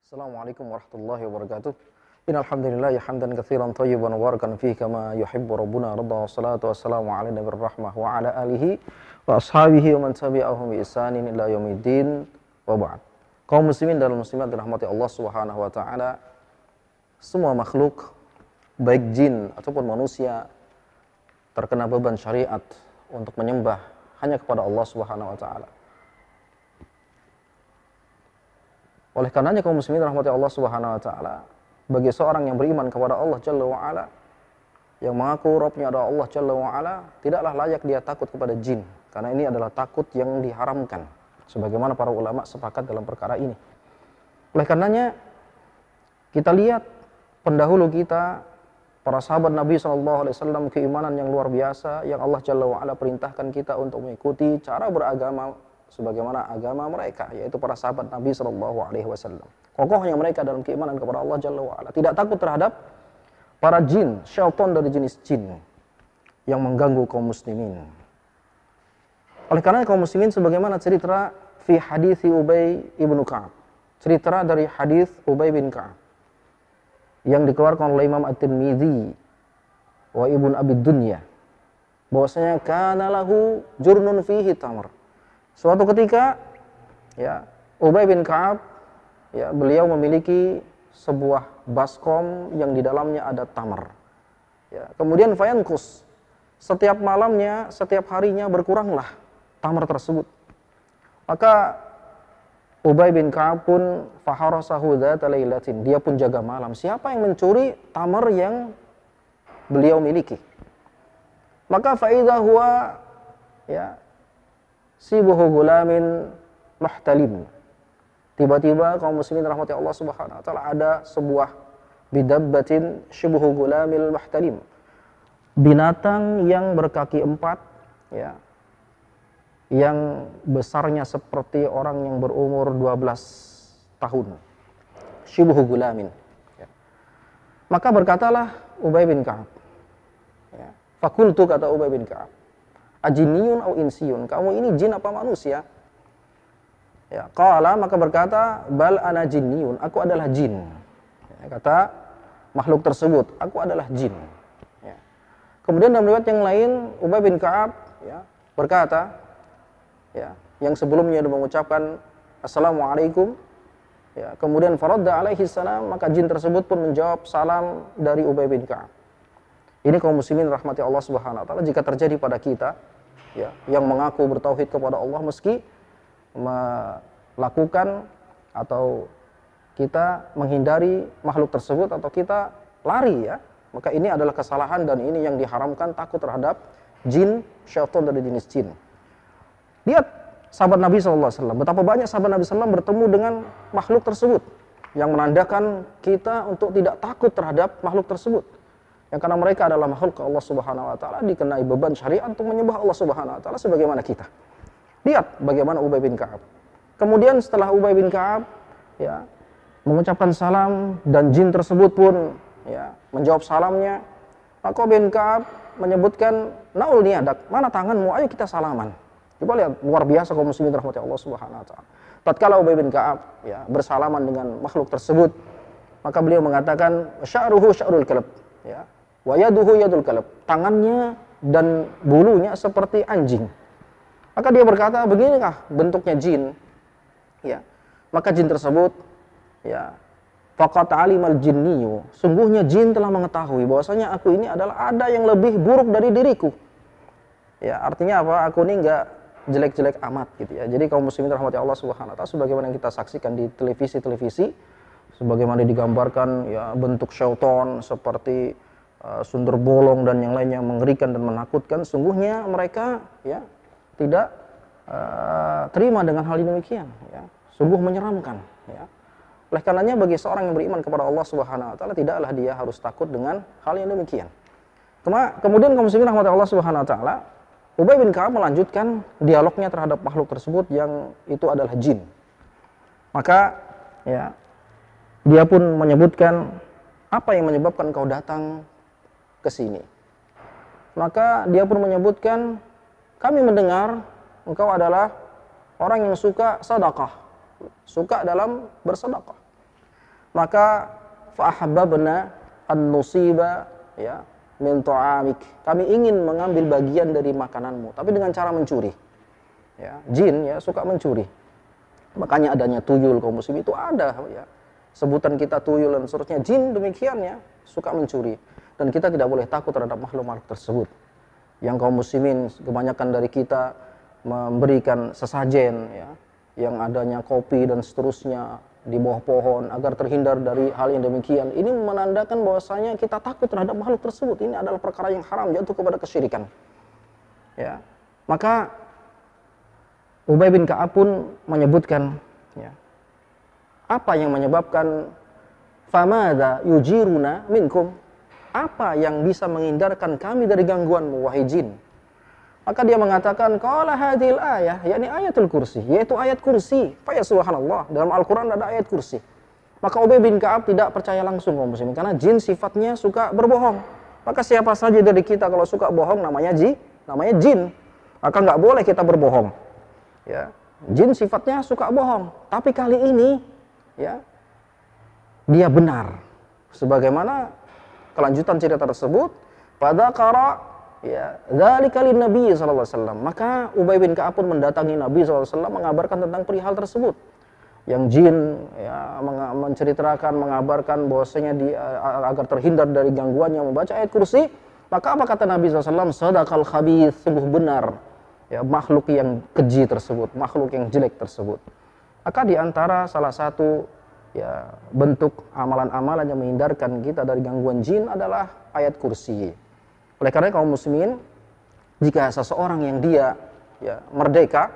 Assalamualaikum warahmatullahi wabarakatuh. Innal hamdalillah hamdan katsiran thayyiban mubarakan fihi kama yuhibbu rabbuna radha wassalatu wassalamu ala nabiyir rahmah wa ala alihi wa ashabihi wa man tabi'ahum bi ihsanin ila yaumiddin wa ba'd. Kaum muslimin dan muslimat dirahmati Allah Subhanahu wa taala, semua makhluk baik jin ataupun manusia terkena beban syariat untuk menyembah hanya kepada Allah Subhanahu wa taala. Oleh karenanya kaum muslimin rahmati Allah Subhanahu wa taala, bagi seorang yang beriman kepada Allah Jalla wa ala, yang mengaku Rabbnya adalah Allah Jalla wa ala, tidaklah layak dia takut kepada jin, karena ini adalah takut yang diharamkan, sebagaimana para ulama sepakat dalam perkara ini. Oleh karenanya kita lihat pendahulu kita, para sahabat Nabi SAW, keimanan yang luar biasa yang Allah Jalla wa ala perintahkan kita untuk mengikuti cara beragama sebagaimana agama mereka, yaitu para sahabat Nabi SAW. Kokohnya mereka dalam keimanan kepada Allah Jalla wa ala, tidak takut terhadap para jin, syaitan dari jenis jin yang mengganggu kaum muslimin. Oleh karena kaum muslimin, sebagaimana cerita fi hadis Ubay ibnu Ka'ab, cerita dari hadis Ubay bin Ka'ab yang dikeluarkan oleh Imam At-Tirmidzi wa Ibnu Abi Dunya, bahwasanya kana lahu jurnun fihi tamr. Suatu ketika, ya, Ubay bin Ka'ab, ya, beliau memiliki sebuah baskom yang di dalamnya ada tamar. Ya, kemudian fayankus, setiap malamnya, setiap harinya berkuranglah tamar tersebut. Maka Ubay bin Ka'ab pun faharasahu dzata lailatin, dia pun jaga malam. Siapa yang mencuri tamar yang beliau miliki? Maka faidha huwa, ya, sibuhu gulamin muhtalim. Tiba-tiba kaum muslimin rahmati Allah Subhanahu wa taala, ada sebuah bidabbatin sibuhu gulamil muhtalim, binatang yang berkaki empat, ya, yang besarnya seperti orang yang berumur 12 tahun. Sibuhu gulamin, ya. Maka berkatalah Ubay bin Ka'ab, ya, fakultu, kata Ubay bin Ka'ab, ajiniyun au insiyun, kamu ini jin apa manusia? Ya, qala, maka berkata, bal ana jinniyun, aku adalah jin. Ya, kata makhluk tersebut, aku adalah jin. Ya. Kemudian dalam riwayat yang lain, Ubay bin Ka'ab, ya, berkata, ya, yang sebelumnya dia mengucapkan assalamualaikum, ya, kemudian faradda alaihi salam, maka jin tersebut pun menjawab salam dari Ubay bin Ka'ab. Ini kaum muslimin rahmati Allah Subhanahu wa taala, jika terjadi pada kita, ya, yang mengaku bertauhid kepada Allah meski melakukan atau kita menghindari makhluk tersebut atau kita lari, ya, maka ini adalah kesalahan dan ini yang diharamkan, takut terhadap jin, syaitan dari jenis jin. Lihat sahabat Nabi SAW, betapa banyak sahabat Nabi SAW bertemu dengan makhluk tersebut, yang menandakan kita untuk tidak takut terhadap makhluk tersebut. Yang karena mereka adalah makhluk Allah Subhanahu wa taala, dikenai beban syariat untuk menyembah Allah Subhanahu wa taala sebagaimana kita. Lihat bagaimana Ubay bin Ka'ab. Kemudian setelah Ubay bin Ka'ab, ya, mengucapkan salam dan jin tersebut pun, ya, menjawab salamnya, maka Ubay bin Ka'ab menyebutkan, naul niyadak, mana tanganmu, ayo kita salaman. Coba lihat, luar biasa kaum muslimin rahmati Allah Subhanahu wa taala. Tatkala Ubay bin Ka'ab, ya, bersalaman dengan makhluk tersebut, maka beliau mengatakan, sya'ruhu sya'rul kalb, ya, wa yaduhu yadul kalb, tangannya dan bulunya seperti anjing. Maka dia berkata, beginikah bentuknya jin? Ya. Maka jin tersebut, ya, faqat alimal jinniyu, sungguhnya jin telah mengetahui bahwasanya aku ini adalah ada yang lebih buruk dari diriku. Ya, artinya apa? Aku ini enggak jelek-jelek amat, gitu ya. Jadi kaum muslimin rahmati Allah Subhanahu wa taala, sebagaimana yang kita saksikan di televisi, sebagaimana digambarkan, ya, bentuk syaitan seperti sundel bolong dan yang lainnya mengerikan dan menakutkan, sungguhnya mereka, ya, tidak terima dengan hal demikian, ya. Sungguh menyeramkan, ya. Oleh karenanya bagi seorang yang beriman kepada Allah Subhanahu wa taala, tidaklah dia harus takut dengan hal yang demikian. Kemudian kaum muslimin rahmati Allah Subhanahu wa taala, Ubay bin Ka'ab melanjutkan dialognya terhadap makhluk tersebut yang itu adalah jin. Maka, ya, dia pun menyebutkan, apa yang menyebabkan kau datang ke sini? Maka dia pun menyebutkan, kami mendengar engkau adalah orang yang suka sedekah, suka dalam bersedekah. maka fa'ahbabna an-nusiba ya min ta'amik. Kami ingin mengambil bagian dari makananmu, tapi dengan cara mencuri. Ya, jin ya suka mencuri. Makanya adanya tuyul kaum muslimin itu ada ya. Sebutan kita tuyul dan seterusnya, jin demikian ya, suka mencuri. Dan kita tidak boleh takut terhadap makhluk-makhluk tersebut. Yang kaum muslimin kebanyakan dari kita memberikan sesajen ya, yang adanya kopi dan seterusnya di bawah pohon agar terhindar dari hal yang demikian. Ini menandakan bahwasanya kita takut terhadap makhluk tersebut. Ini adalah perkara yang haram, jatuh kepada kesyirikan. Ya. Maka Ubay bin Ka'ab pun menyebutkan ya, apa yang menyebabkan famadza yujiruna minkum? Apa yang bisa menghindarkan kami dari gangguanmu wahai jin? Maka dia mengatakan qala hadhil ayah, yakni ayatul kursi, yaitu ayat kursi. Fa ya subhanallah, dalam Al-Qur'an ada ayat kursi. Maka Ubay bin Ka'ab tidak percaya langsung kaum muslimin karena jin sifatnya suka berbohong. Maka siapa saja dari kita kalau suka bohong namanya jin. Maka nggak boleh kita berbohong. Ya. Jin sifatnya suka bohong, tapi kali ini ya dia benar. Sebagaimana kelanjutan cerita tersebut, pada qara ya, dzalika lin Nabi sallallahu alaihi wasallam. Maka Ubay bin Ka'ab pun mendatangi Nabi sallallahu alaihi wasallam mengabarkan tentang perihal tersebut. Yang jin ya menceritakan, mengabarkan bahwasanya agar terhindar dari gangguannya membaca ayat kursi. Maka apa kata Nabi sallallahu alaihi wasallam? Sadaqal khabith, sungguh benar ya makhluk yang keji tersebut, makhluk yang jelek tersebut. Maka di antara salah satu ya bentuk amalan-amalan yang menghindarkan kita dari gangguan jin adalah ayat kursi. Oleh karena kaum muslimin, jika seseorang yang dia ya merdeka,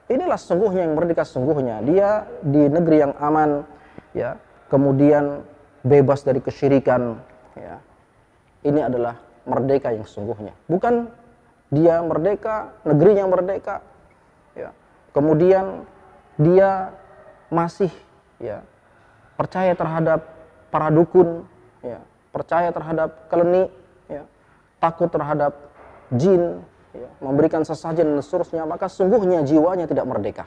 inilah sesungguhnya yang merdeka sesungguhnya. Dia di negeri yang aman, ya, kemudian bebas dari kesyirikan, ya. Ini adalah merdeka yang sesungguhnya. Bukan dia merdeka, negerinya merdeka, ya. Kemudian dia masih ya percaya terhadap para dukun, ya, percaya terhadap keleni, ya, takut terhadap jin, ya, memberikan sesajen dan seterusnya, maka sungguhnya jiwanya tidak merdeka.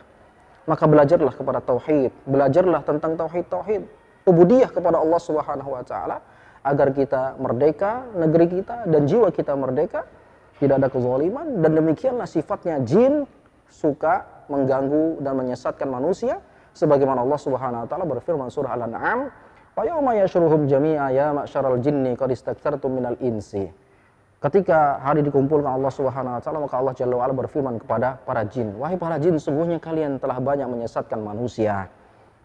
Maka belajarlah kepada tauhid, belajarlah tentang tauhid, ubudiyah kepada Allah Subhanahu wa taala agar kita merdeka, negeri kita dan jiwa kita merdeka, tidak ada kezaliman. Dan demikianlah sifatnya jin, suka mengganggu dan menyesatkan manusia, sebagaimana Allah Subhanahu wa taala berfirman surah Al-An'am, "Wa yauma yashruhum jami'a ya ma'syaral jinni qad istaktsartum minal insi." Ketika hari dikumpulkan Allah Subhanahu wa taala, maka Allah Jalla wa ala berfirman kepada para jin, "Wahai para jin, sungguhnya kalian telah banyak menyesatkan manusia."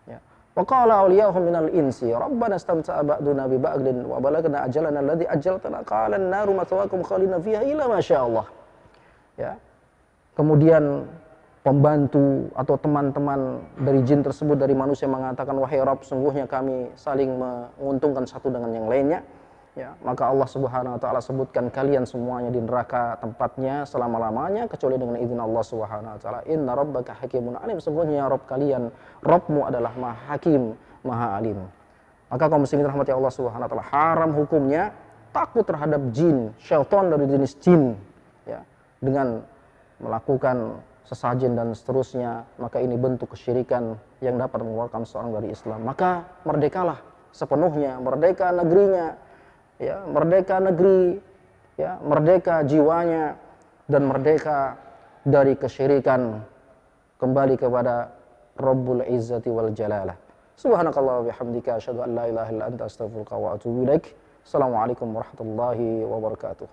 Ya. Wa qala awliya'uhum minal insi, "Rabbana istamta'a ba'duna bi ba'din wa balagna ajalana alladhi ajjaltana qala an-naru mathwaakum khalidina fiha illa ma syaa Allah." Ya. Kemudian pembantu atau teman-teman dari jin tersebut dari manusia mengatakan, "Wahai Rabb, sungguhnya kami saling menguntungkan satu dengan yang lainnya." Ya, maka Allah Subhanahu wa taala sebutkan kalian semuanya di neraka tempatnya selama-lamanya kecuali dengan izin Allah Subhanahu wa taala. Inna rabbaka hakimun alim, sungguhnya Rabb kalian, Rabbmu adalah Maha Hakim, Maha Alim. Maka kaum muslimin rahmati Allah Subhanahu wa taala, haram hukumnya takut terhadap jin, syaitan dari jenis jin, ya, dengan melakukan sesajen dan seterusnya, maka ini bentuk kesyirikan yang dapat mengeluarkan seorang dari Islam. Maka merdekalah sepenuhnya, merdeka negerinya, ya, merdeka negeri, ya, merdeka jiwanya, dan merdeka dari kesyirikan, kembali kepada Rabbul Izzati wal Jalalah. Subhanakallah wa bihamdika asyhadu an la ilaha illa anta astaghfiruka wa atubu ilaik. Assalamualaikum warahmatullahi wabarakatuh.